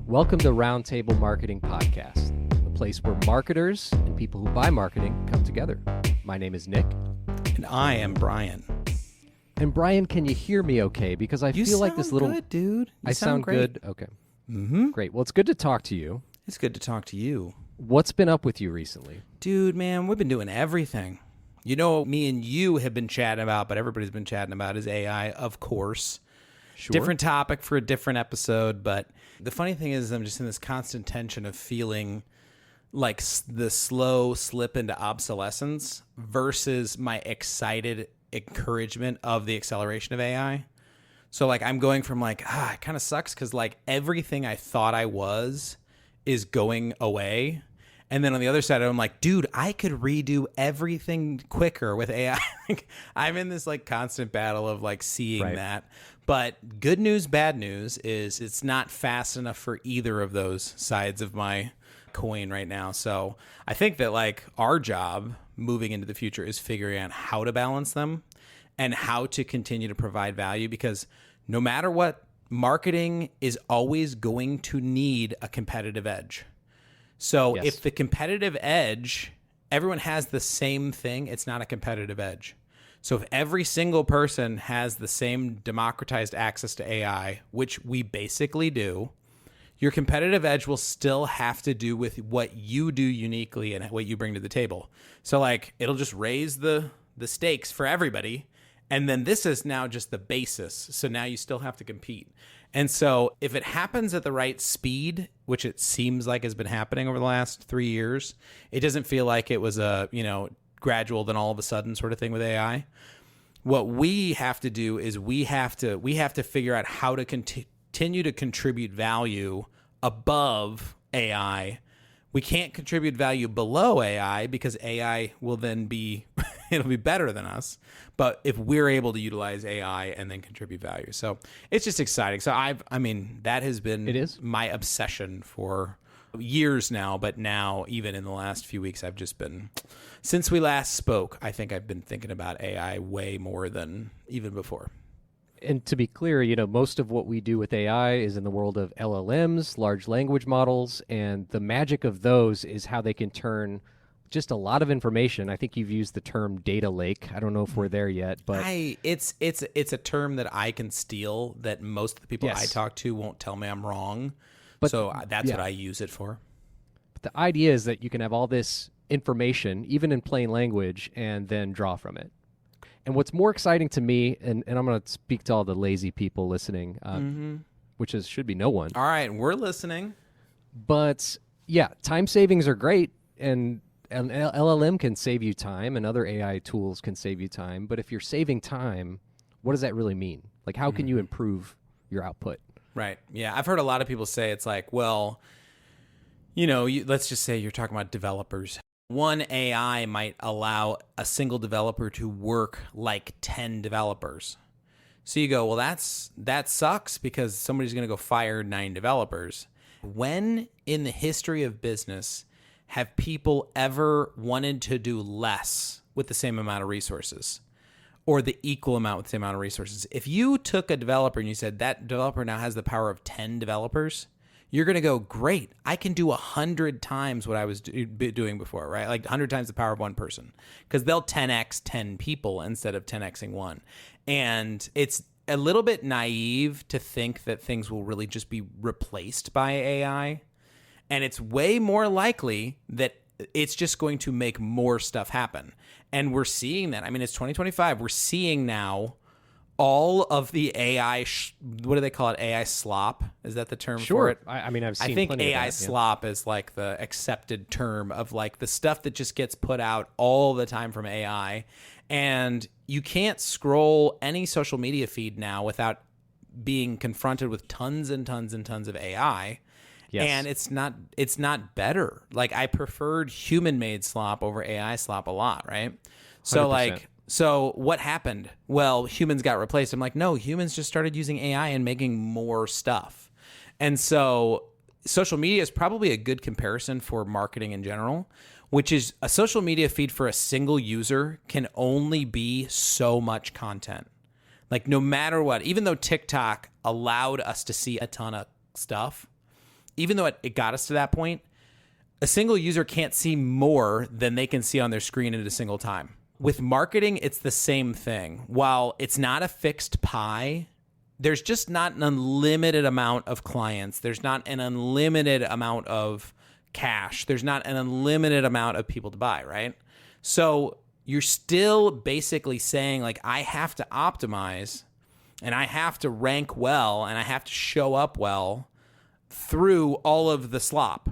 Welcome to Roundtable Marketing Podcast, a place where marketers and people who buy marketing come together. My name is Nick. And I am Brian. And Brian, can you hear me okay? Because I feel like this little... You sound good, dude. I sound good? Okay. Mm-hmm. Great. Well, it's good to talk to you. It's good to talk to you. What's been up with you recently? Dude, man, we've been doing everything. You know, me and you have been chatting about, but everybody's been chatting about is AI, of course. Sure. Different topic for a different episode, but the funny thing is I'm just in this constant tension of feeling like the slow slip into obsolescence versus my excited encouragement of the acceleration of AI. So like I'm going from like, it kind of sucks because like everything I thought I was is going away. And then on the other side, I'm like, dude, I could redo everything quicker with AI. I'm in this like constant battle of like seeing that. But good news, bad news is it's not fast enough for either of those sides of my coin right now. So I think that like our job moving into the future is figuring out how to balance them and how to continue to provide value, because no matter what, marketing is always going to need a competitive edge. So if the competitive edge, everyone has the same thing, it's not a competitive edge. So if every single person has the same democratized access to AI, which we basically do, your competitive edge will still have to do with what you do uniquely and what you bring to the table. So like it'll just raise the stakes for everybody. And then this is now just the basis. So now you still have to compete. And so if it happens at the right speed, which it seems like has been happening over the last 3 years, it doesn't feel like it was a, gradual then all of a sudden sort of thing with AI. What we have to do is we have to figure out how to continue to contribute value above AI. We can't contribute value below AI because AI will then be it'll be better than us. But if we're able to utilize AI and then contribute value. So it's just exciting. So that has been my obsession for years now, but now even in the last few weeks, I've just been, since we last spoke, I think I've been thinking about AI way more than even before. And to be clear, most of what we do with AI is in the world of LLMs, large language models, and the magic of those is how they can turn just a lot of information. I think you've used the term data lake. I don't know if we're there yet, but it's a term that I can steal that most of the people I talk to won't tell me I'm wrong. But so that's what I use it for. But the idea is that you can have all this information, even in plain language, and then draw from it. And what's more exciting to me, and I'm going to speak to all the lazy people listening, which should be no one. All right, we're listening. But yeah, time savings are great, and an LLM can save you time, and other AI tools can save you time. But if you're saving time, what does that really mean? Like, how can you improve your output? Right. Yeah. I've heard a lot of people say it's like, well, let's just say you're talking about developers. One AI might allow a single developer to work like 10 developers. So you go, well, that sucks because somebody's going to go fire 9 developers. When in the history of business have people ever wanted to do less with the same amount of resources? Or the equal amount with the same amount of resources. If you took a developer and you said that developer now has the power of 10 developers, you're going to go, great, I can do 100 times what I was doing before, right? Like 100 times the power of one person. Because they'll 10x 10 people instead of 10xing one. And it's a little bit naive to think that things will really just be replaced by AI. And it's way more likely that it's just going to make more stuff happen. And we're seeing that. I mean, it's 2025. We're seeing now all of the AI, what do they call it? AI slop? Is that the term for it? I've seen I think plenty AI of that, slop is like the accepted term of like the stuff that just gets put out all the time from AI. And you can't scroll any social media feed now without being confronted with tons and tons and tons of AI. Yes. And it's not better. Like I preferred human-made slop over AI slop a lot, right? So 100%. So what happened? Well, humans got replaced. I'm like, no, humans just started using AI and making more stuff. And so social media is probably a good comparison for marketing in general, which is a social media feed for a single user can only be so much content. Like no matter what, even though TikTok allowed us to see a ton of stuff, even though it got us to that point, a single user can't see more than they can see on their screen at a single time. With marketing, it's the same thing. While it's not a fixed pie, there's just not an unlimited amount of clients. There's not an unlimited amount of cash. There's not an unlimited amount of people to buy, right? So you're still basically saying, like, I have to optimize and I have to rank well and I have to show up well through all of the slop.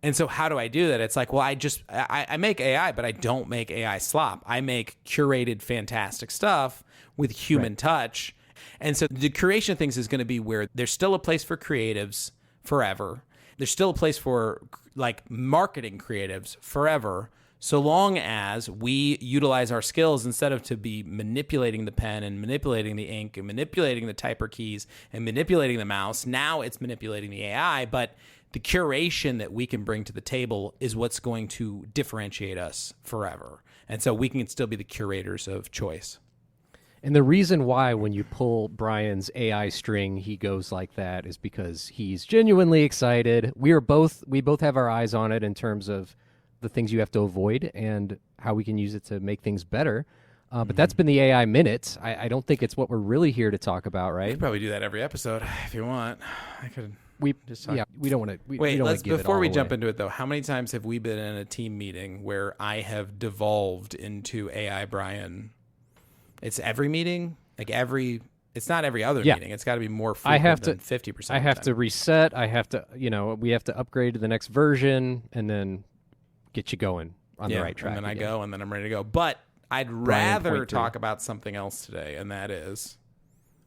And so how do I do that? It's like, well, I make AI, but I don't make AI slop. I make curated, fantastic stuff with human touch. And so the curation of things is going to be where there's still a place for creatives forever. There's still a place for like marketing creatives forever, so long as we utilize our skills instead of to be manipulating the pen and manipulating the ink and manipulating the typer keys and manipulating the mouse. Now it's manipulating the AI, but the curation that we can bring to the table is what's going to differentiate us forever. And so we can still be the curators of choice. And the reason why when you pull Brian's AI string, he goes like that is because he's genuinely excited. We both have our eyes on it in terms of the things you have to avoid and how we can use it to make things better. But that's been the AI Minute. I don't think it's what we're really here to talk about, right? We could probably do that every episode if you want. I could... We don't want to. Wait, let's before we jump into it though. How many times have we been in a team meeting where I have devolved into AI Brian? It's every meeting, It's not every other meeting. It's got to be more frequent than 50%. I have to reset. I have to. We have to upgrade to the next version and then get you going on the right track. And then I go, and then I'm ready to go. But I'd rather talk about something else today, and that is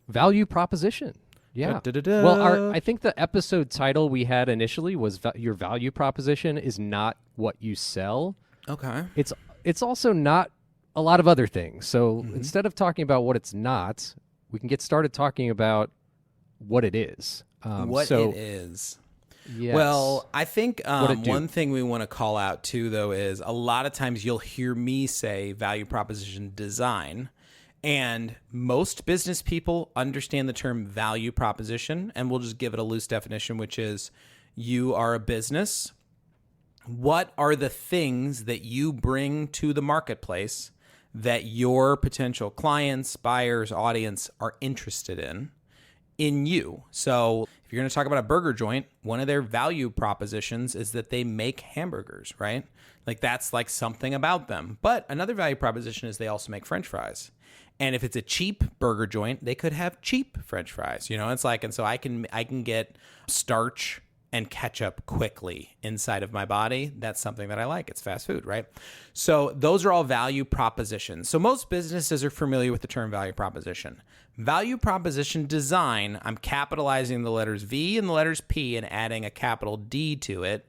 value proposition. Yeah. Well, I think the episode title we had initially was your value proposition is not what you sell. Okay. It's also not a lot of other things. So instead of talking about what it's not, we can get started talking about what it is. It is. Yes. Well, I think one thing we want to call out too, though, is a lot of times you'll hear me say value proposition design. And most business people understand the term value proposition, and we'll just give it a loose definition, which is you are a business. What are the things that you bring to the marketplace that your potential clients, buyers, audience are interested in you? So if you're going to talk about a burger joint, one of their value propositions is that they make hamburgers, right? Like that's like something about them. But another value proposition is they also make French fries. And if it's a cheap burger joint, they could have cheap French fries. It's like, and so I can get starch and ketchup quickly inside of my body. That's something that I like. It's fast food, right? So those are all value propositions. So most businesses are familiar with the term value proposition. Value proposition design, I'm capitalizing the letters V and the letters P and adding a capital D to it.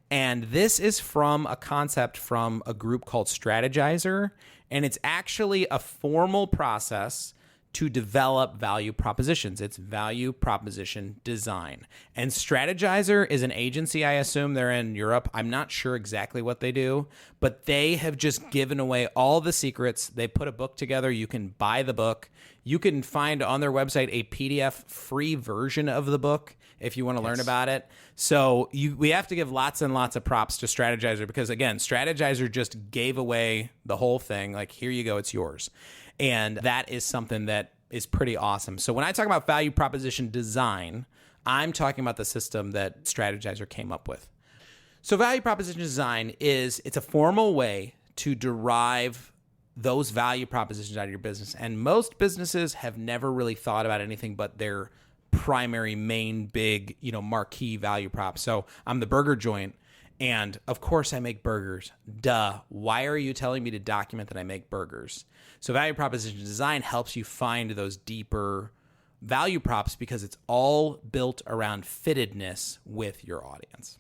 And this is from a concept from a group called Strategyzer. And it's actually a formal process to develop value propositions. It's value proposition design. And Strategyzer is an agency, I assume they're in Europe. I'm not sure exactly what they do, but they have just given away all the secrets. They put a book together. You can buy the book. You can find on their website a PDF free version of the book if you want to learn about it. So we have to give lots and lots of props to Strategyzer because, again, Strategyzer just gave away the whole thing. Like, here you go, it's yours. And that is something that is pretty awesome. So when I talk about value proposition design, I'm talking about the system that Strategyzer came up with. So value proposition design it's a formal way to derive those value propositions out of your business. And most businesses have never really thought about anything but their primary, main, big, marquee value prop. So I'm the burger joint, and of course I make burgers. Duh. Why are you telling me to document that I make burgers? So value proposition design helps you find those deeper value props because it's all built around fittedness with your audience.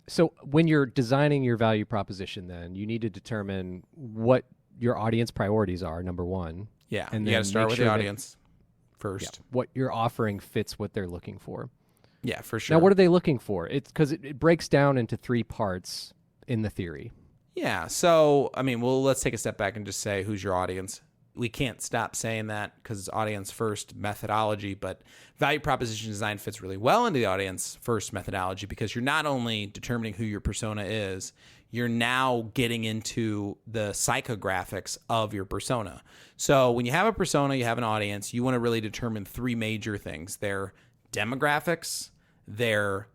So when you're designing your value proposition, then you need to determine what your audience priorities are, number one. Yeah, and you got to start with the audience first. What you're offering fits what they're looking for. Yeah, for sure. Now, what are they looking for? It's because it breaks down into three parts in the theory. Yeah. So, let's take a step back and just say, who's your audience? we can't stop saying that because it's audience first methodology, but value proposition design fits really well into the audience first methodology because you're not only determining who your persona is, you're now getting into the psychographics of your persona. So when you have a persona, you have an audience, you want to really determine three major things: their demographics, their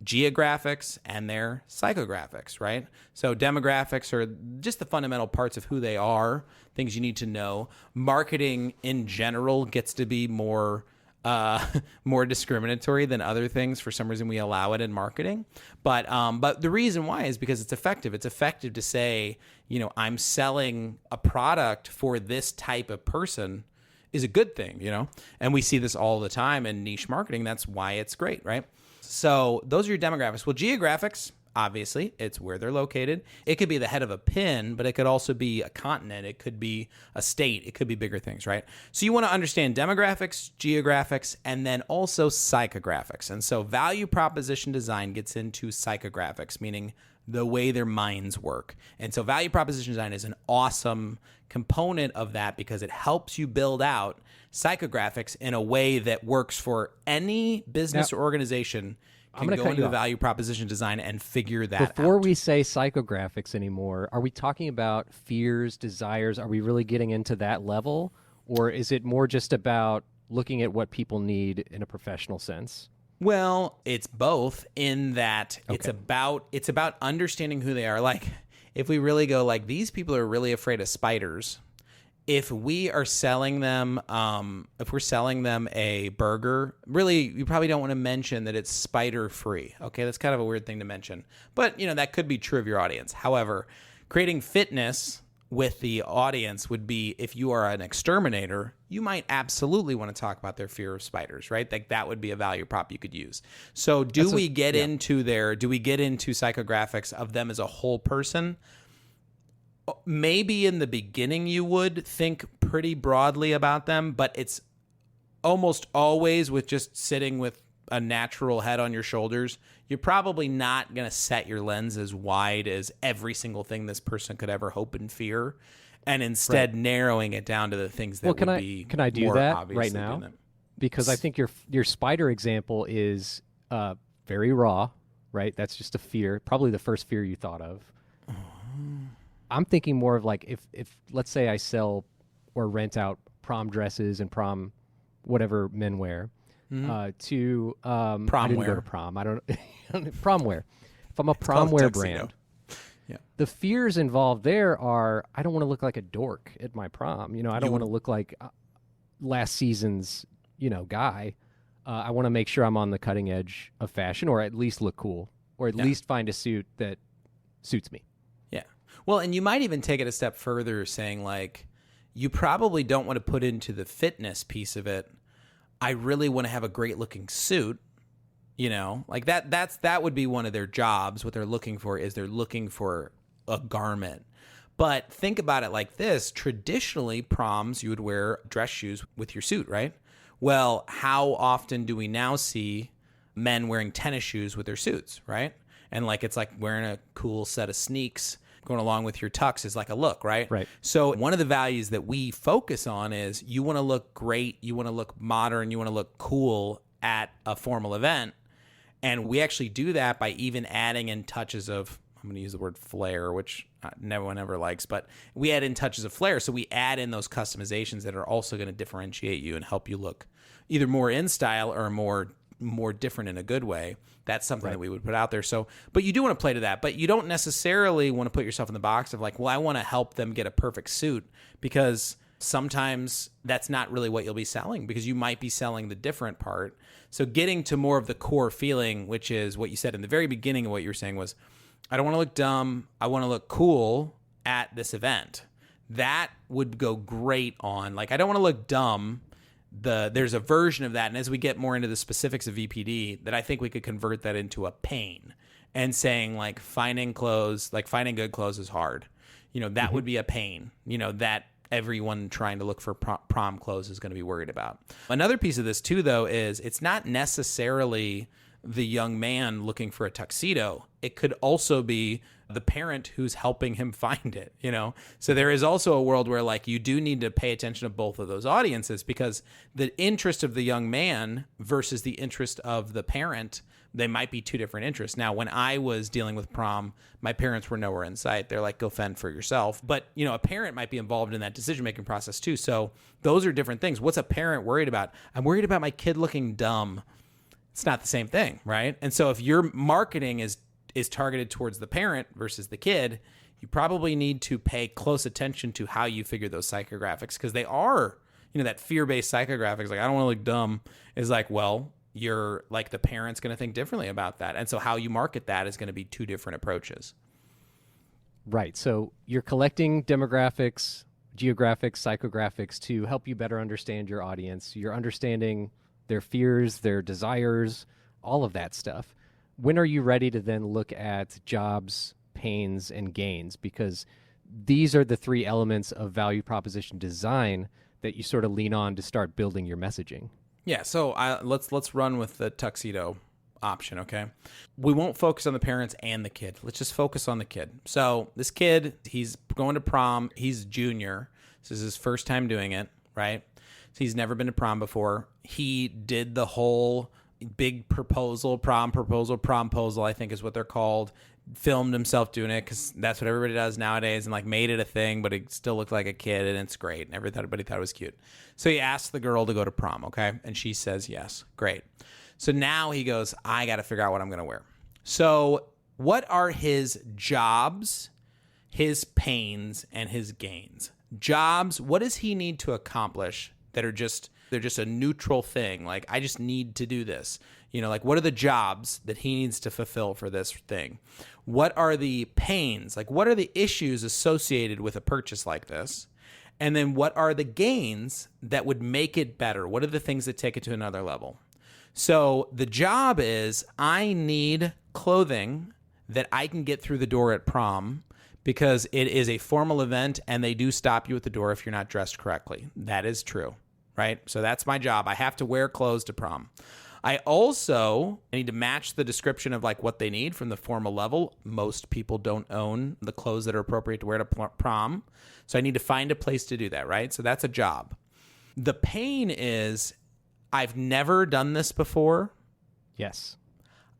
geographics, and their psychographics, right? So demographics are just the fundamental parts of who they are, things you need to know. Marketing in general gets to be more discriminatory than other things. For some reason, we allow it in marketing. But the reason why is because it's effective. It's effective to say, I'm selling a product for this type of person is a good thing, And we see this all the time in niche marketing. That's why it's great, right? So those are your demographics. Well, geographics, obviously, it's where they're located. It could be the head of a pin, but it could also be a continent. It could be a state. It could be bigger things, right? So you want to understand demographics, geographics, and then also psychographics. And so value proposition design gets into psychographics, meaning the way their minds work. And so value proposition design is an awesome component of that because it helps you build out psychographics in a way that works for any business or organization. Can go into the value proposition design and figure that out. Before we say psychographics anymore, are we talking about fears, desires? Are we really getting into that level? Or is it more just about looking at what people need in a professional sense? Well, it's both in that it's about understanding who they are. Like, if we really go like, these people are really afraid of spiders. If we are selling them, if we're selling them a burger, really, you probably don't want to mention that it's spider free. Okay, that's kind of a weird thing to mention, but that could be true of your audience. However, creating fitness with the audience would be, if you are an exterminator, you might absolutely want to talk about their fear of spiders, right? Like that would be a value prop you could use. So do we get into psychographics of them as a whole person? Maybe in the beginning you would think pretty broadly about them, but it's almost always with just sitting with a natural head on your shoulders. You're probably not going to set your lens as wide as every single thing this person could ever hope and fear, and instead narrowing it down to the things that can I do that right now? Because I think your spider example is very raw, right? That's just a fear, probably the first fear you thought of. I'm thinking more of like if let's say I sell or rent out prom dresses and prom whatever men wear to prom I didn't wear. go to prom. I don't prom wear. If I'm a prom wear brand, the fears involved there are I don't want to look like a dork at my prom. I don't want to look like last season's guy. I want to make sure I'm on the cutting edge of fashion, or at least look cool, or at least find a suit that suits me. Well, and you might even take it a step further, saying like, you probably don't want to put into the fitness piece of it, I really want to have a great looking suit, like that would be one of their jobs. What they're looking for is they're looking for a garment. But think about it like this. Traditionally, proms, you would wear dress shoes with your suit, right? Well, how often do we now see men wearing tennis shoes with their suits, right? And like, it's like wearing a cool set of sneaks going along with your tux is like a look, right? Right. So one of the values that we focus on is you want to look great, you want to look modern, you want to look cool at a formal event. And we actually do that by even adding in touches of, I'm going to use the word flair, which no one ever likes, but we add in touches of flair. So we add in those customizations that are also going to differentiate you and help you look either more in style or more different in a good way. That's something that we would put out there. So, but you do want to play to that, but you don't necessarily want to put yourself in the box of like, well, I want to help them get a perfect suit, because sometimes that's not really what you'll be selling, because you might be selling the different part. So getting to more of the core feeling, which is what you said in the very beginning of what you were saying was, I don't want to look dumb. I want to look cool at this event. That would go great on, like, I don't want to look dumb. There's a version of that, and as we get more into the specifics of VPD, that I think we could convert that into a pain, and saying like finding good clothes is hard. That would be a pain. That everyone trying to look for prom clothes is going to be worried about. Another piece of this too, though, is it's not necessarily the young man looking for a tuxedo. It could also be the parent who's helping him find it, So there is also a world where like you do need to pay attention to both of those audiences, because the interest of the young man versus the interest of the parent, they might be two different interests. Now, when I was dealing with prom, my parents were nowhere in sight. They're like, go fend for yourself. But, a parent might be involved in that decision-making process too. So those are different things. What's a parent worried about? I'm worried about my kid looking dumb. It's not the same thing, right? And so if your marketing is targeted towards the parent versus the kid, you probably need to pay close attention to how you figure those psychographics, because they are, that fear-based psychographics, like I don't want to look dumb, is like, well, you're like the parent's going to think differently about that. And so how you market that is going to be two different approaches. Right. So you're collecting demographics, geographics, psychographics to help you better understand your audience. You're understanding their fears, their desires, all of that stuff. When are you ready to then look at jobs, pains, and gains? Because these are the three elements of value proposition design that you sort of lean on to start building your messaging. Yeah, so let's run with the tuxedo option, okay? We won't focus on the parents and the kid. Let's just focus on the kid. So this kid, he's going to prom. He's junior. This is his first time doing it, right? So he's never been to prom before. He did the whole big promposal, I think is what they're called. Filmed himself doing it because that's what everybody does nowadays, and like made it a thing, but he still looked like a kid, and it's great, and everybody thought it was cute. So he asked the girl to go to prom, okay? And she says yes. Great. So now he goes, I got to figure out what I'm going to wear. So what are his jobs, his pains, and his gains? Jobs, what does he need to accomplish that are they're just a neutral thing? Like, I just need to do this. Like, what are the jobs that he needs to fulfill for this thing? What are the pains? Like, what are the issues associated with a purchase like this? And then what are the gains that would make it better? What are the things that take it to another level? So the job is, I need clothing that I can get through the door at prom, because it is a formal event and they do stop you at the door if you're not dressed correctly. That is true, right? So that's my job. I have to wear clothes to prom. I also need to match the description of like what they need from the formal level. Most people don't own the clothes that are appropriate to wear to prom. So I need to find a place to do that, right? So that's a job. The pain is, I've never done this before. Yes.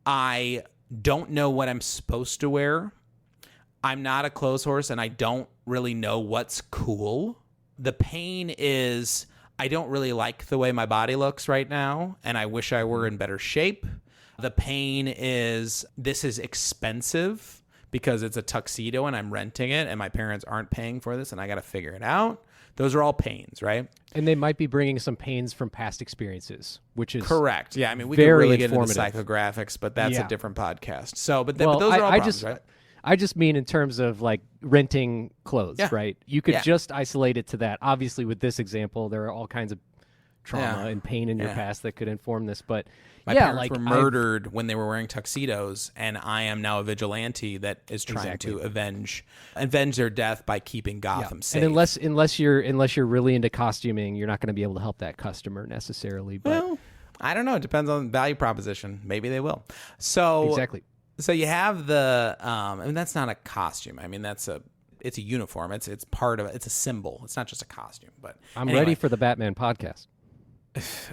I don't know what I'm supposed to wear. I'm not a clothes horse and I don't really know what's cool. The pain is, I don't really like the way my body looks right now, and I wish I were in better shape. The pain is, this is expensive because it's a tuxedo and I'm renting it and my parents aren't paying for this and I got to figure it out. Those are all pains, right? And they might be bringing some pains from past experiences, which is correct. Yeah, I mean, we could really get into psychographics, but that's a different podcast. So, but those are all problems, right? I just mean in terms of like renting clothes, right? You could just isolate it to that. Obviously, with this example, there are all kinds of trauma and pain in your past that could inform this. But my parents were murdered when they were wearing tuxedos, and I am now a vigilante that is trying to avenge their death by keeping Gotham safe. And unless you're really into costuming, you're not going to be able to help that customer necessarily. But well, I don't know. It depends on the value proposition. Maybe they will. So exactly. So you have the, that's not a costume. I mean, it's a uniform. It's part of it. It's a symbol. It's not just a costume. But I'm ready for the Batman podcast.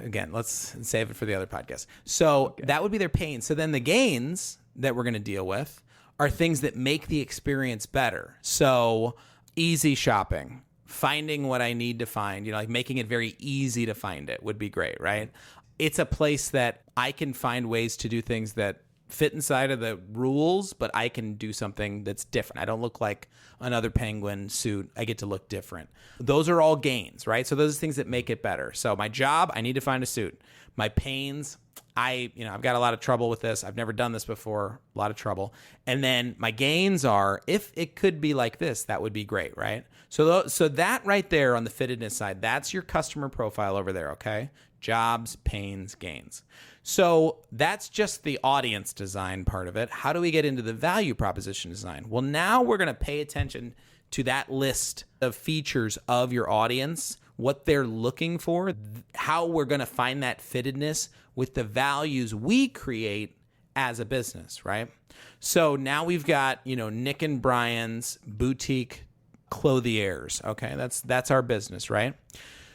Again, let's save it for the other podcast. So that would be their pain. So then the gains that we're going to deal with are things that make the experience better. So easy shopping, finding what I need to find, like making it very easy to find it would be great, right? It's a place that I can find ways to do things that fit inside of the rules, but I can do something that's different. I don't look like another penguin suit. I get to look different. Those are all gains, right? So those are things that make it better. So my job, I need to find a suit. My pains, I've got a lot of trouble with this. I've never done this before. A lot of trouble. And then my gains are, if it could be like this, that would be great, right? So that right there on the fittedness side, that's your customer profile over there, okay? Jobs, pains, gains. So that's just the audience design part of it. How do we get into the value proposition design? Well, now we're going to pay attention to that list of features of your audience, what they're looking for, how we're going to find that fittedness with the values we create as a business, right? So now we've got, Nick and Brian's boutique clothiers. Okay, that's our business, right?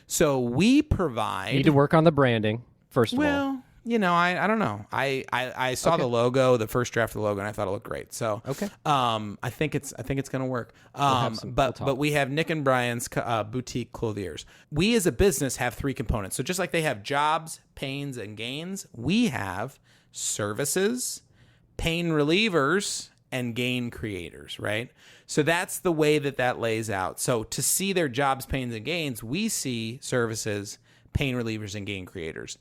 So we provide. Need to work on the branding first of all. Well, I don't know. I saw the logo, the first draft of the logo, and I thought it looked great. So okay, I think it's going to work. But we have Nick and Brian's boutique clothiers. We as a business have three components. So just like they have jobs, pains, and gains, we have services, pain relievers, and gain creators, right? So that's the way that lays out. So to see their jobs, pains, and gains, we see services, pain relievers, and gain creators.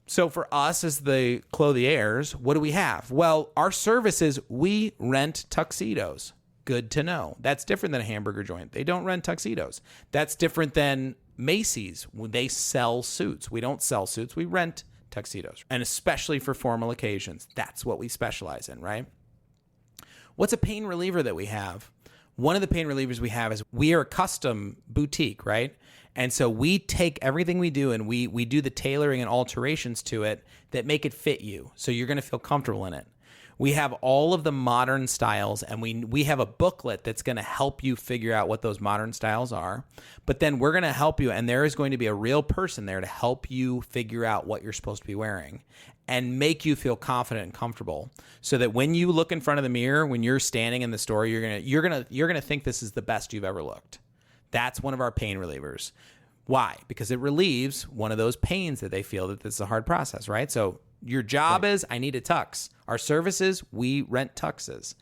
So for us as the clothiers, what do we have? Well, our services, we rent tuxedos. Good to know. That's different than a hamburger joint. They don't rent tuxedos. That's different than Macy's. They sell suits. We don't sell suits. We rent tuxedos. And especially for formal occasions. That's what we specialize in, right? What's a pain reliever that we have? One of the pain relievers we have is we are a custom boutique, right? And so we take everything we do and we do the tailoring and alterations to it that make it fit you. So you're going to feel comfortable in it. We have all of the modern styles, and we have a booklet that's going to help you figure out what those modern styles are. But then we're going to help you, and there is going to be a real person there to help you figure out what you're supposed to be wearing and make you feel confident and comfortable, so that when you look in front of the mirror, when you're standing in the store, you're gonna think this is the best you've ever looked. That's one of our pain relievers. Why? Because it relieves one of those pains that they feel that this is a hard process, right? So your job is, I need a tux. Our services, we rent tuxes.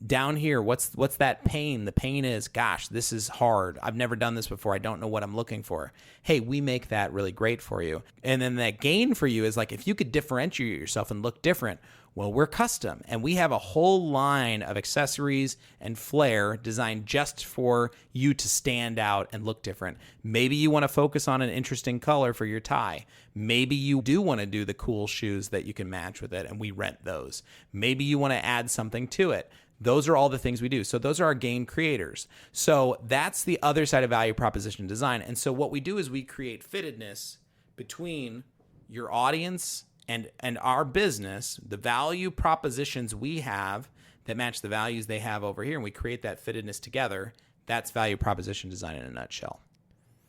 Down here, what's that pain? The pain is, gosh, this is hard. I've never done this before. I don't know what I'm looking for. Hey, we make that really great for you. And then that gain for you is like, if you could differentiate yourself and look different, well, we're custom, and we have a whole line of accessories and flair designed just for you to stand out and look different. Maybe you want to focus on an interesting color for your tie. Maybe you do want to do the cool shoes that you can match with it, and we rent those. Maybe you want to add something to it. Those are all the things we do. So those are our gain creators. So that's the other side of value proposition design. And so what we do is we create fittedness between your audience and our business, the value propositions we have that match the values they have over here, and we create that fittedness together. That's value proposition design in a nutshell.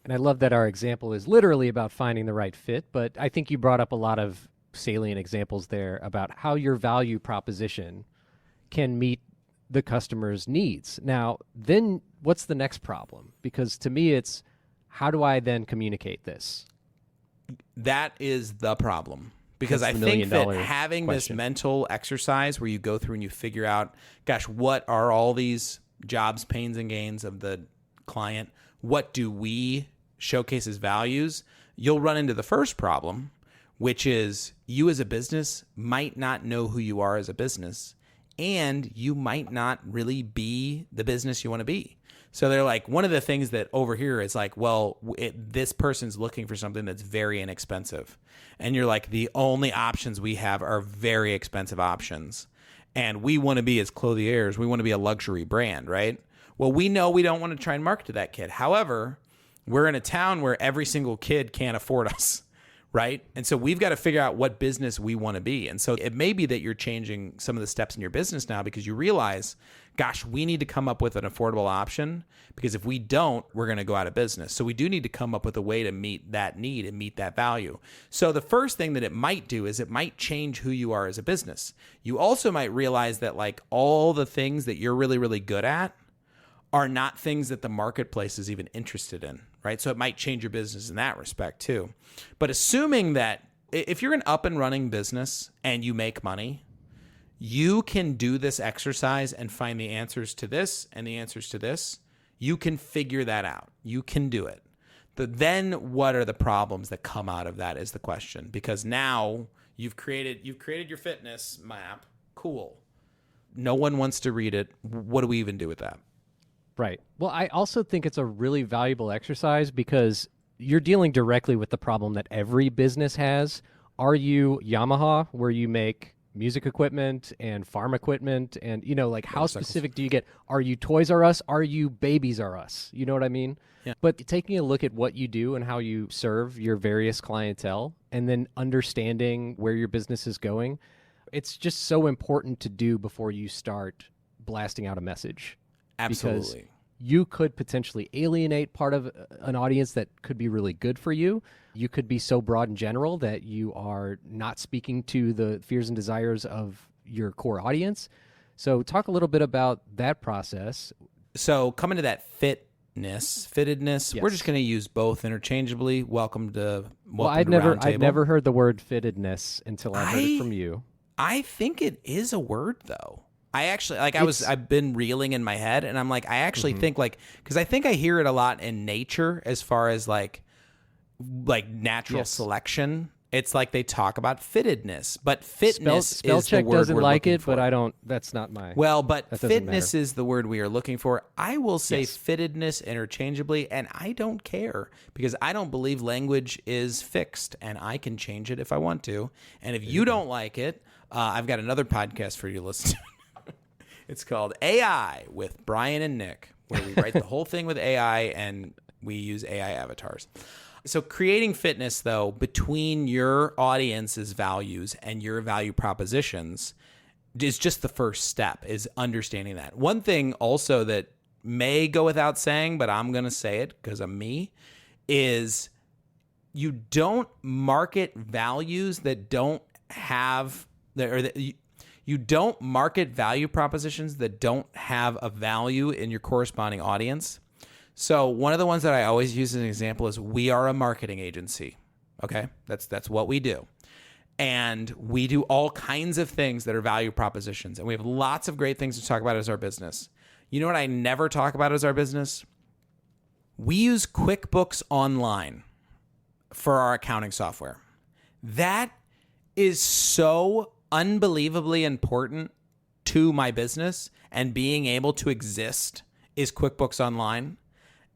And I love that our example is literally about finding the right fit, but I think you brought up a lot of salient examples there about how your value proposition can meet the customer's needs. Now, then what's the next problem? Because to me, it's how do I then communicate this? That is the problem. Because I think that having this mental exercise where you go through and you figure out, gosh, what are all these jobs, pains, and gains of the client? What do we showcase as values? You'll run into the first problem, which is you as a business might not know who you are as a business, and you might not really be the business you want to be. So they're like, one of the things that over here is like, well, this person's looking for something that's very inexpensive. And you're like, the only options we have are very expensive options. And we want to be, as clothiers, we want to be a luxury brand, right? Well, we know we don't want to try and market to that kid. However, we're in a town where every single kid can't afford us, right? And so we've got to figure out what business we want to be. And so it may be that you're changing some of the steps in your business now because you realize, gosh, we need to come up with an affordable option, because if we don't, we're going to go out of business. So we do need to come up with a way to meet that need and meet that value. So the first thing that it might do is it might change who you are as a business. You also might realize that like all the things that you're really, really good at are not things that the marketplace is even interested in, right? So it might change your business in that respect too. But assuming that if you're an up and running business and you make money, you can do this exercise and find the answers to this and the answers to this. You can figure that out. You can do it. Then what are the problems that come out of that is the question. Because now you've created your fitness map. Cool. No one wants to read it. What do we even do with that? Right. Well, I also think it's a really valuable exercise because you're dealing directly with the problem that every business has. Are you Yamaha, where you make music equipment and farm equipment, and like how specific do you get? Are you Toys R Us? Are you Babies R Us? You know what I mean? Yeah. But taking a look at what you do and how you serve your various clientele, and then understanding where your business is going, It's just so important to do before you start blasting out a message. Absolutely. Because you could potentially alienate part of an audience that could be really good for you. You could be so broad in general that you are not speaking to the fears and desires of your core audience. So talk a little bit about that process. So coming to that fittedness, Yes. we're just going to use both interchangeably. Welcome to I'd never heard the word fittedness until I heard it from you. I think it is a word, though. I actually I've been reeling in my head, and I'm like, I actually think because I think I hear it a lot in nature as far as like natural selection. It's like they talk about fittedness, but fitness spell is check the word doesn't we're like looking it, for. but I don't. That's not my. Well, but that doesn't fitness matter. is the word we are looking for. I will say Yes. fittedness interchangeably, and I don't care because I don't believe language is fixed, and I can change it if I want to. And if you don't like it, I've got another podcast for you to listen to. It's called AI with Brian and Nick, where we write the whole thing with AI and we use AI avatars. So creating fitness, though, between your audience's values and your value propositions is just the first step, is understanding that. One thing also that may go without saying, but I'm going to say it because I'm me, is you don't market values that don't have, or that you don't market value propositions that don't have a value in your corresponding audience. So one of the ones that I always use as an example is we are a marketing agency. Okay, that's what we do. And we do all kinds of things that are value propositions. And we have lots of great things to talk about as our business. You know what I never talk about as our business? We use QuickBooks Online for our accounting software. That is so unbelievably important to my business, and being able to exist is QuickBooks Online.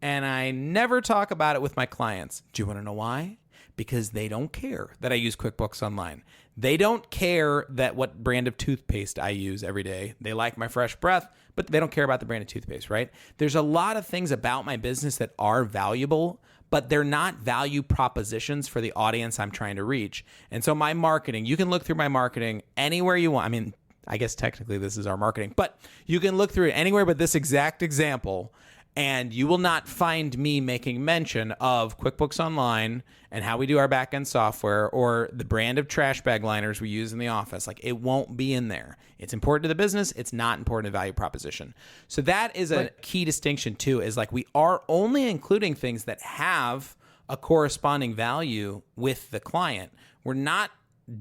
And I never talk about it with my clients. Do you want to know why? Because they don't care that I use QuickBooks Online. They don't care that what brand of toothpaste I use every day. They like my fresh breath, but they don't care about the brand of toothpaste, right? There's a lot of things about my business that are valuable, but they're not value propositions for the audience I'm trying to reach. And so my marketing, you can look through my marketing anywhere you want. I mean, I guess technically this is our marketing, but you can look through it anywhere but this exact example, and you will not find me making mention of QuickBooks Online and how we do our back-end software or the brand of trash bag liners we use in the office. Like, it won't be in there. It's important to the business. It's not important to value proposition. So that is a key distinction too, is like we are only including things that have a corresponding value with the client. We're not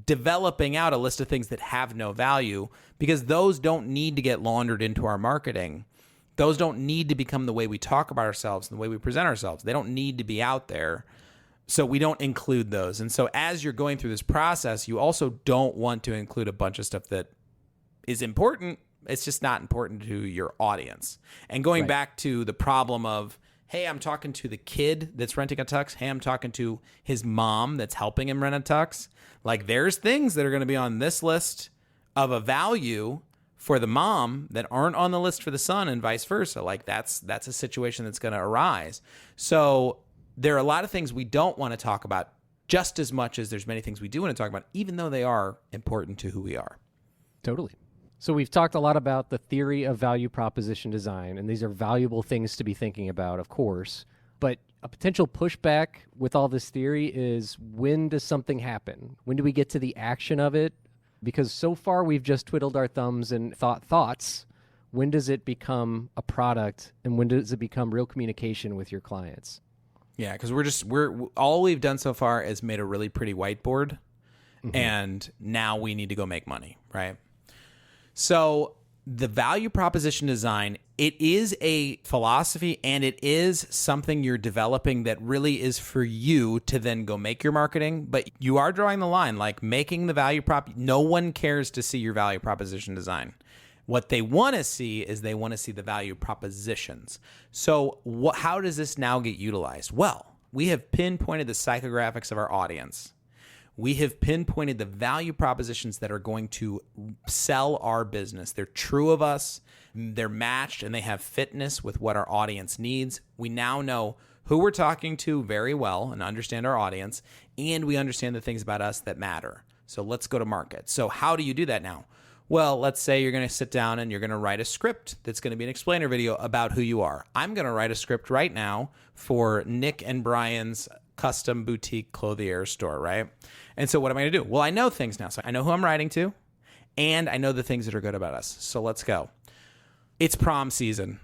developing out a list of things that have no value, because those don't need to get laundered into our marketing. Those don't need to become the way we talk about ourselves and the way we present ourselves. They don't need to be out there. So we don't include those. And so as you're going through this process, you also don't want to include a bunch of stuff that is important. It's just not important to your audience. And going back to the problem of, hey, I'm talking to the kid that's renting a tux. Hey, I'm talking to his mom that's helping him rent a tux. Like, there's things that are going to be on this list of a value for the mom that aren't on the list for the son, and vice versa. Like, that's a situation that's going to arise. So there are a lot of things we don't want to talk about just as much as there's many things we do want to talk about, even though they are important to who we are. Totally. So we've talked a lot about the theory of value proposition design, and these are valuable things to be thinking about, of course. But a potential pushback with all this theory is, when does something happen? When do we get to the action of it? Because so far we've just twiddled our thumbs and thought thoughts. When does it become a product, and when does it become real communication with your clients? Yeah, because we're all we've done so far is made a really pretty whiteboard, and now we need to go make money, right? So the value proposition design, it is a philosophy, and it is something you're developing that really is for you to then go make your marketing. But you are drawing the line, like making the value prop. No one cares to see your value proposition design. What they want to see is they want to see the value propositions. So how does this now get utilized? Well, we have pinpointed the psychographics of our audience. We have pinpointed the value propositions that are going to sell our business. They're true of us, they're matched, and they have fitness with what our audience needs. We now know who we're talking to very well and understand our audience, and we understand the things about us that matter. So let's go to market. So how do you do that now? Well, let's say you're going to sit down and you're going to write a script that's going to be an explainer video about who you are. I'm going to write a script right now for Nick and Brian's custom boutique clothier store, right? And so what am I going to do? Well, I know things now. So I know who I'm writing to, and I know the things that are good about us. So let's go. It's prom season,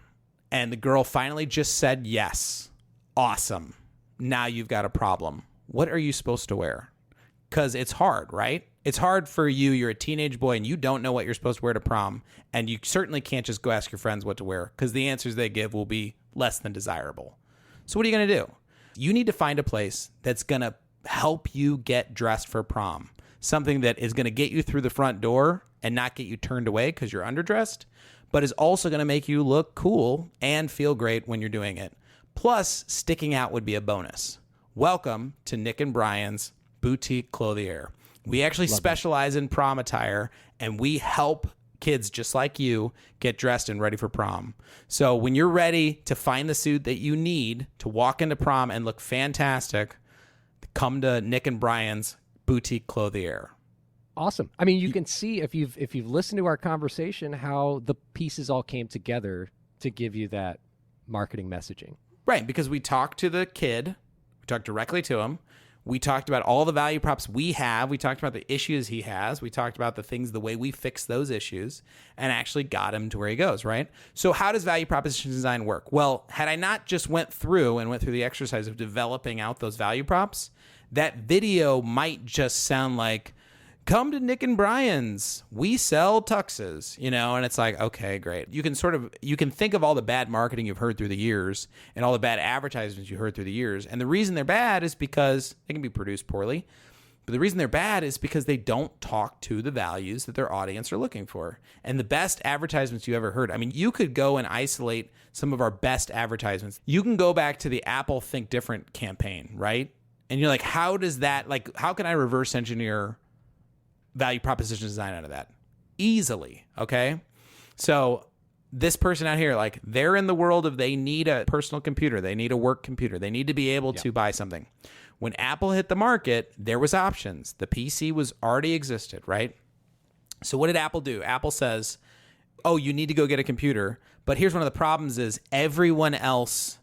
and the girl finally just said yes. Awesome. Now you've got a problem. What are you supposed to wear? Because it's hard, right? It's hard for you. You're a teenage boy and you don't know what you're supposed to wear to prom. And you certainly can't just go ask your friends what to wear because the answers they give will be less than desirable. So what are you going to do? You need to find a place that's going to help you get dressed for prom. Something that is going to get you through the front door and not get you turned away because you're underdressed, but is also going to make you look cool and feel great when you're doing it. Plus, sticking out would be a bonus. Welcome to Nick and Brian's Boutique Clothier. We actually specialize in prom attire, and we help kids just like you get dressed and ready for prom. So when you're ready to find the suit that you need to walk into prom and look fantastic, come to Nick and Brian's Boutique Clothier. Awesome. I mean, you can see if you've listened to our conversation how the pieces all came together to give you that marketing messaging. Right, because we talked to the kid, we talked directly to him. We talked about all the value props we have. We talked about the issues he has. We talked about the things, the way we fix those issues, and actually got him to where he goes, right? So how does value proposition design work? Well, had I not just went through the exercise of developing out those value props, that video might just sound like, come to Nick and Brian's, we sell tuxes, and it's like, okay, great. You can think of all the bad marketing you've heard through the years and all the bad advertisements you heard through the years. And the reason they're bad is because they can be produced poorly. But the reason they're bad is because they don't talk to the values that their audience are looking for. And the best advertisements you ever heard, I mean, you could go and isolate some of our best advertisements. You can go back to the Apple Think Different campaign, right? And you're like, how can I reverse engineer value proposition design out of that? Easily, okay? So this person out here, like, they're in the world of they need a personal computer, they need a work computer, they need to be able to buy something. When Apple hit the market, there was options. The PC was already existed, right? So what did Apple do? Apple says, oh, you need to go get a computer, but here's one of the problems is everyone else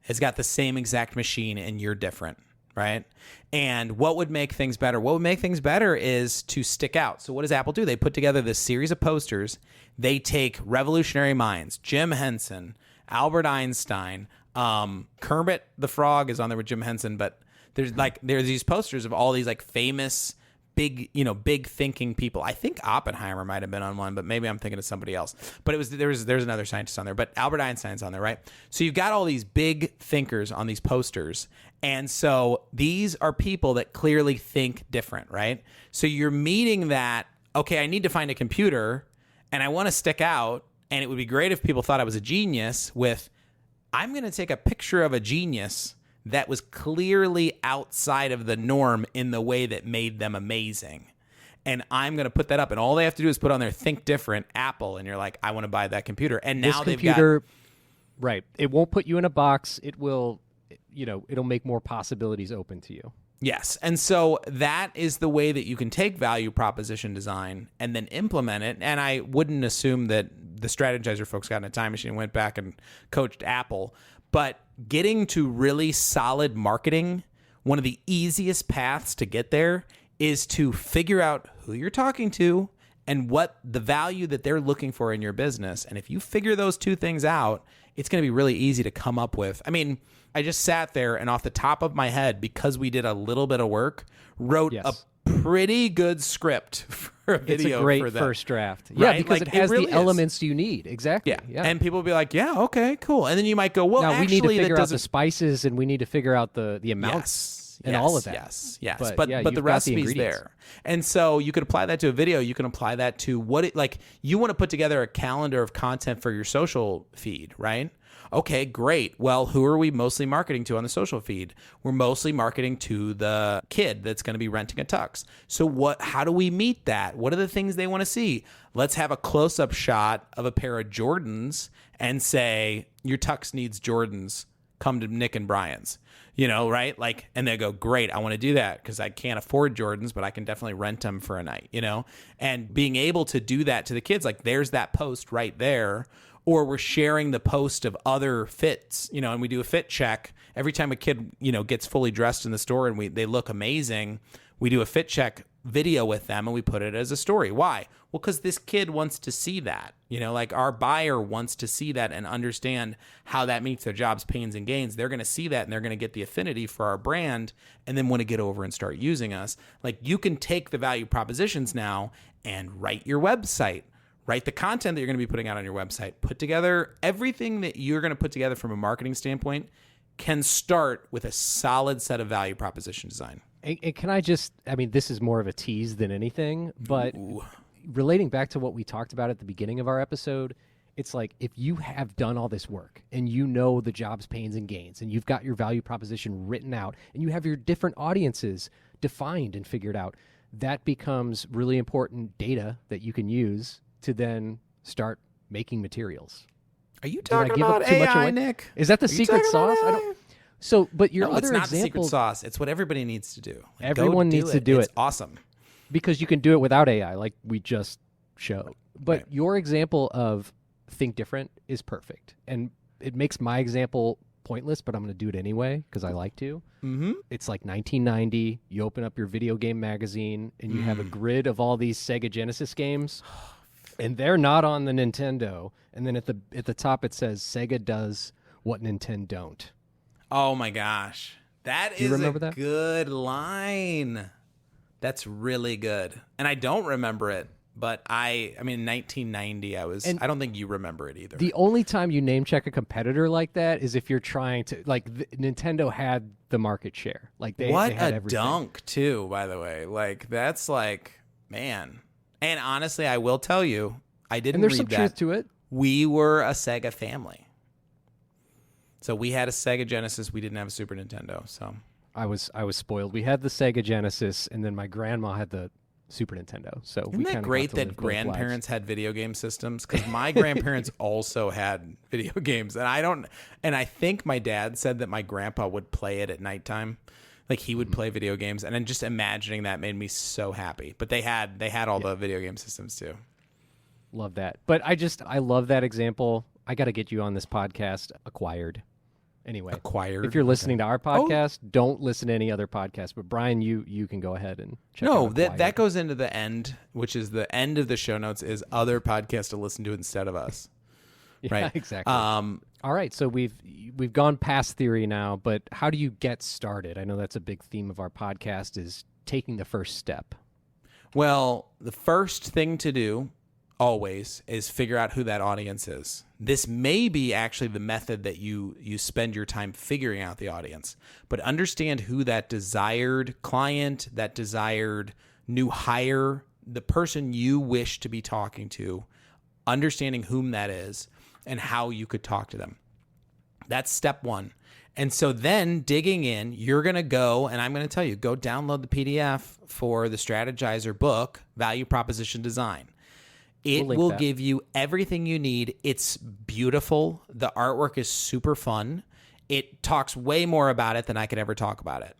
has got the same exact machine and you're different. Right? And what would make things better? What would make things better is to stick out. So what does Apple do? They put together this series of posters. They take revolutionary minds, Jim Henson, Albert Einstein, Kermit the Frog is on there with Jim Henson, but there's these posters of all these like famous big thinking people. I think Oppenheimer might have been on one, but maybe I'm thinking of somebody else. But there's another scientist on there, but Albert Einstein's on there, right? So you've got all these big thinkers on these posters. And so these are people that clearly think different, right? So you're meeting that, okay, I need to find a computer and I want to stick out. And it would be great if people thought I was a genius with, I'm going to take a picture of a genius that was clearly outside of the norm in the way that made them amazing. And I'm going to put that up. And all they have to do is put on their Think Different Apple. And you're like, I want to buy that computer. And now they've got... Right. It won't put you in a box. It will, it'll make more possibilities open to you. Yes. And so that is the way that you can take value proposition design and then implement it. And I wouldn't assume that the Strategyzer folks got in a time machine and went back and coached Apple. But getting to really solid marketing, one of the easiest paths to get there is to figure out who you're talking to and what the value that they're looking for in your business. And if you figure those two things out, it's going to be really easy to come up with. I mean, I just sat there and off the top of my head, because we did a little bit of work, wrote a pretty good script for a video. It's a great for first draft. Right? Yeah, because like, it has really the elements you need. Exactly. Yeah. And people will be like, yeah, okay, cool. And then you might go, well, now, actually, we need to figure out the spices and we need to figure out the amounts. And all of that. Yes. But the recipe's there. And so you could apply that to a video. You can apply that to you want to put together a calendar of content for your social feed, right? Okay, great. Well, who are we mostly marketing to on the social feed? We're mostly marketing to the kid that's going to be renting a tux. So how do we meet that? What are the things they want to see? Let's have a close-up shot of a pair of Jordans and say, your tux needs Jordans. come to Nick and Brian's, right? Like, and they go, great, I want to do that because I can't afford Jordans, but I can definitely rent them for a night, and being able to do that to the kids, like there's that post right there. Or we're sharing the post of other fits, and we do a fit check. Every time a kid, gets fully dressed in the store and they look amazing, we do a fit check video with them and we put it as a story. Why? Well, because this kid wants to see that, like our buyer wants to see that and understand how that meets their jobs, pains, and gains. They're going to see that and they're going to get the affinity for our brand and then want to get over and start using us. Like you can take the value propositions now and write your website. Write the content that you're going to be putting out on your website. Put together everything that you're going to put together from a marketing standpoint can start with a solid set of value proposition design. And can I this is more of a tease than anything, but relating back to what we talked about at the beginning of our episode, it's like if you have done all this work and the jobs, pains, and gains, and you've got your value proposition written out and you have your different audiences defined and figured out, that becomes really important data that you can use to then start making materials. Are you talking about AI, Nick? Is that the secret sauce? I don't. So, but your other it's not example, secret sauce. It's what everybody needs to do. Like, everyone needs to do it. It's awesome because you can do it without AI, like we just showed. But your example of think different is perfect, and it makes my example pointless. But I'm going to do it anyway because I like to. Mm-hmm. It's like 1990. You open up your video game magazine, and you have a grid of all these Sega Genesis games. And they're not on the Nintendo. And then at the top it says Sega does what Nintendo don't. Oh my gosh. That is a good line. That's really good. And I don't remember it, but in 1990 I don't think you remember it either. The only time you name check a competitor like that is if you're trying to, like, Nintendo had the market share. Like they had everything. Dunk too, by the way. Like that's like, man. And honestly, I will tell you, I didn't read that. And there's some truth to it. We were a Sega family. So we had a Sega Genesis. We didn't have a Super Nintendo. So I was spoiled. We had the Sega Genesis, and then my grandma had the Super Nintendo. So isn't that great that grandparents had video game systems? Because my grandparents also had video games, and I think my dad said that my grandpa would play it at nighttime. Like he would play video games, and then just imagining that made me so happy. But they had all the video game systems too. Love that. But I love that example. I got to get you on this podcast. Acquired. Anyway, Acquired. If you're listening to our podcast, don't listen to any other podcast. But Brian, you can go ahead and check. No, that goes into the end, which is the end of the show notes. Is other podcasts to listen to instead of us. Yeah, right. Exactly. All right, so we've gone past theory now, but how do you get started? I know that's a big theme of our podcast is taking the first step. Well, the first thing to do always is figure out who that audience is. This may be actually the method that you spend your time figuring out the audience, but understand who that desired client, that desired new hire, the person you wish to be talking to, understanding whom that is, and how you could talk to them. That's step one. And so then digging in, you're going to go, and I'm going to tell you, go download the PDF for the Strategyzer book, Value Proposition Design. It will give you everything you need. It's beautiful. The artwork is super fun. It talks way more about it than I could ever talk about it.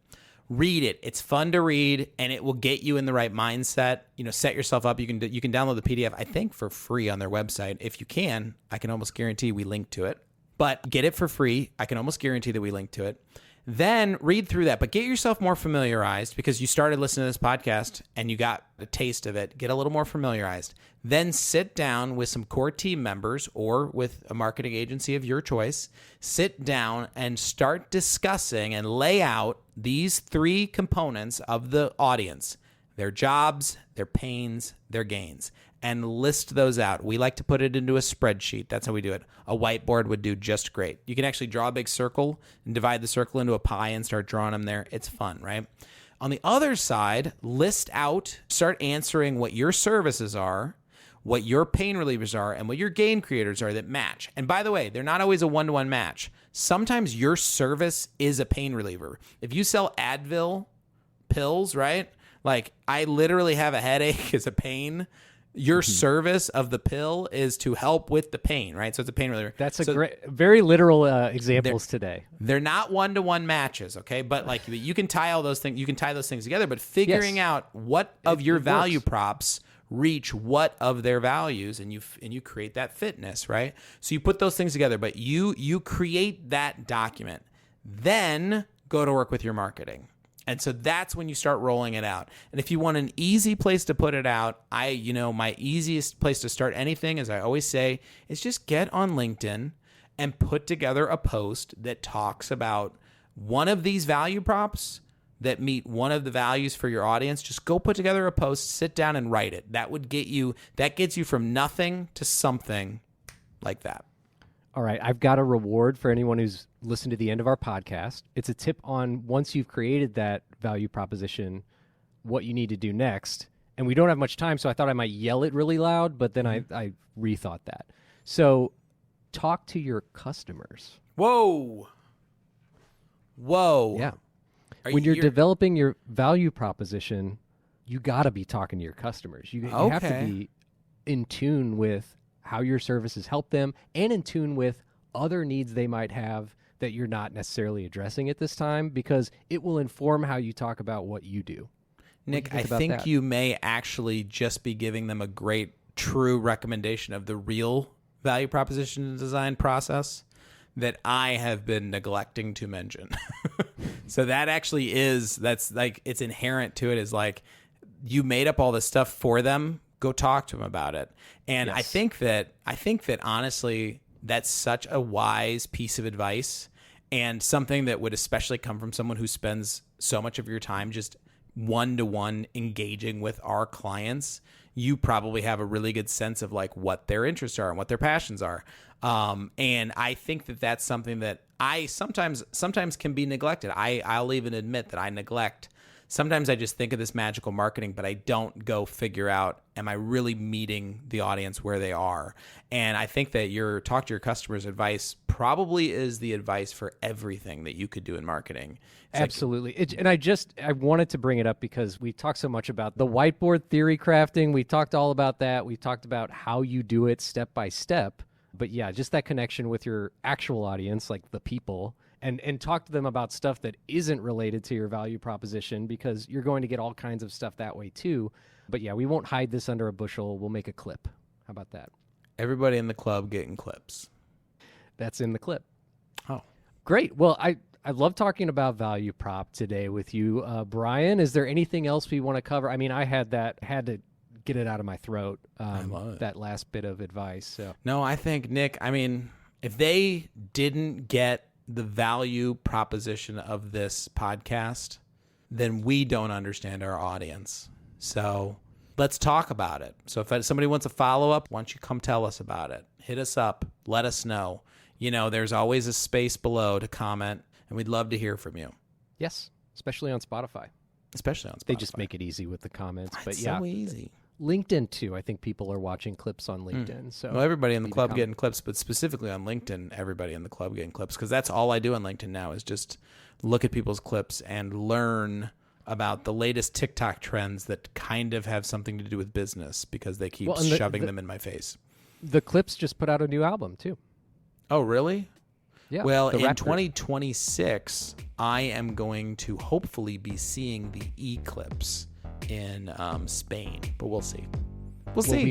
Read it. It's fun to read, and it will get you in the right mindset. Set yourself up. You can download the PDF, I think, for free on their website. If you can, I can almost guarantee we link to it. But get it for free. I can almost guarantee that we link to it. Then read through that, but get yourself more familiarized because you started listening to this podcast and you got a taste of it. Get a little more familiarized. Then sit down with some core team members or with a marketing agency of your choice. Sit down and start discussing and lay out these three components of the audience: their jobs, their pains, their gains, and list those out. We like to put it into a spreadsheet. That's how we do it. A whiteboard would do just great. You can actually draw a big circle and divide the circle into a pie and start drawing them there. It's fun, right? On the other side, list out, start answering what your services are, what your pain relievers are, and what your gain creators are that match. And by the way, they're not always a one-to-one match. Sometimes your service is a pain reliever. If you sell Advil pills, right? Like, I literally have a headache as a pain. Your service of the pill is to help with the pain, right? So it's a pain reliever. That's a great, very literal examples today. They're not one-to-one matches, okay? But like you can tie all those things, you can tie those things together, but figuring out what of your value props reach what of their values, and you create that fitness, right? So you put those things together, but you create that document, then go to work with your marketing. And so that's when you start rolling it out. And if you want an easy place to put it out, my easiest place to start anything, as I always say, is just get on LinkedIn and put together a post that talks about one of these value props that meet one of the values for your audience. Just go put together a post, sit down and write it. That gets you from nothing to something like that. All right, I've got a reward for anyone who's listened to the end of our podcast. It's a tip on, once you've created that value proposition, what you need to do next. And we don't have much time, so I thought I might yell it really loud, but then I rethought that. So talk to your customers. Whoa. Yeah. When you're developing your value proposition, you got to be talking to your customers. You have to be in tune with how your services help them, and in tune with other needs they might have that you're not necessarily addressing at this time, because it will inform how you talk about what you do. Nick, I think you may actually just be giving them a great, true recommendation of the real value proposition design process that I have been neglecting to mention. So that actually that's like, it's inherent to it, is like, you made up all this stuff for them. Go talk to them about it. And yes. I think that honestly, that's such a wise piece of advice, and something that would especially come from someone who spends so much of your time just one-to-one engaging with our clients. You probably have a really good sense of like what their interests are and what their passions are. And I think that that's something that I sometimes can be neglected. I'll even admit that I neglect. Sometimes I just think of this magical marketing, but I don't go figure out, am I really meeting the audience where they are? And I think that your talk to your customers advice probably is the advice for everything that you could do in marketing. It's absolutely. And I wanted to bring it up because we talked so much about the whiteboard theory crafting. We talked all about that. We talked about how you do it step by step. But yeah, just that connection with your actual audience, like the people, and talk to them about stuff that isn't related to your value proposition, because you're going to get all kinds of stuff that way too. But yeah, we won't hide this under a bushel. We'll make a clip. How about that? Everybody in the club getting clips. That's in the clip. Oh, great. Well, I love talking about value prop today with you. Brian, is there anything else we want to cover? I mean, I had to get it out of my throat, I love it. That last bit of advice. So. No, I think, Nick, I mean, if they didn't get the value proposition of this podcast, then we don't understand our audience. So let's talk about it. So if somebody wants a follow-up, why don't you come tell us about it? Hit us up. Let us know. There's always a space below to comment, and we'd love to hear from you. Yes, especially on Spotify. They just make it easy with the comments. It's so easy. LinkedIn too. I think people are watching clips on LinkedIn. So everybody in the club getting clips, but specifically on LinkedIn, everybody in the club getting clips, because that's all I do on LinkedIn now is just look at people's clips and learn about the latest TikTok trends that kind of have something to do with business, because they keep shoving them in my face. The Clips just put out a new album too. Oh, really? Yeah. Well, in 2026, I am going to hopefully be seeing the Eclipse in Spain, but we'll see. We'll see.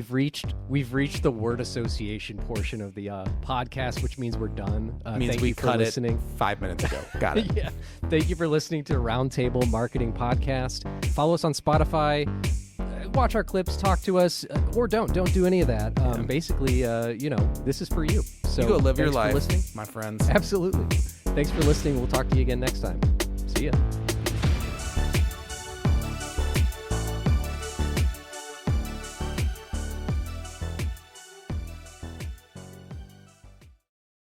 We've reached the word association portion of the podcast, which means we're done. Means we cut it 5 minutes ago. Got it. Yeah. Thank you for listening to Roundtable Marketing Podcast. Follow us on Spotify. Watch our clips. Talk to us, or don't do any of that. Basically, this is for you. So you go live your life, my friends. Absolutely. Thanks for listening. We'll talk to you again next time. See ya.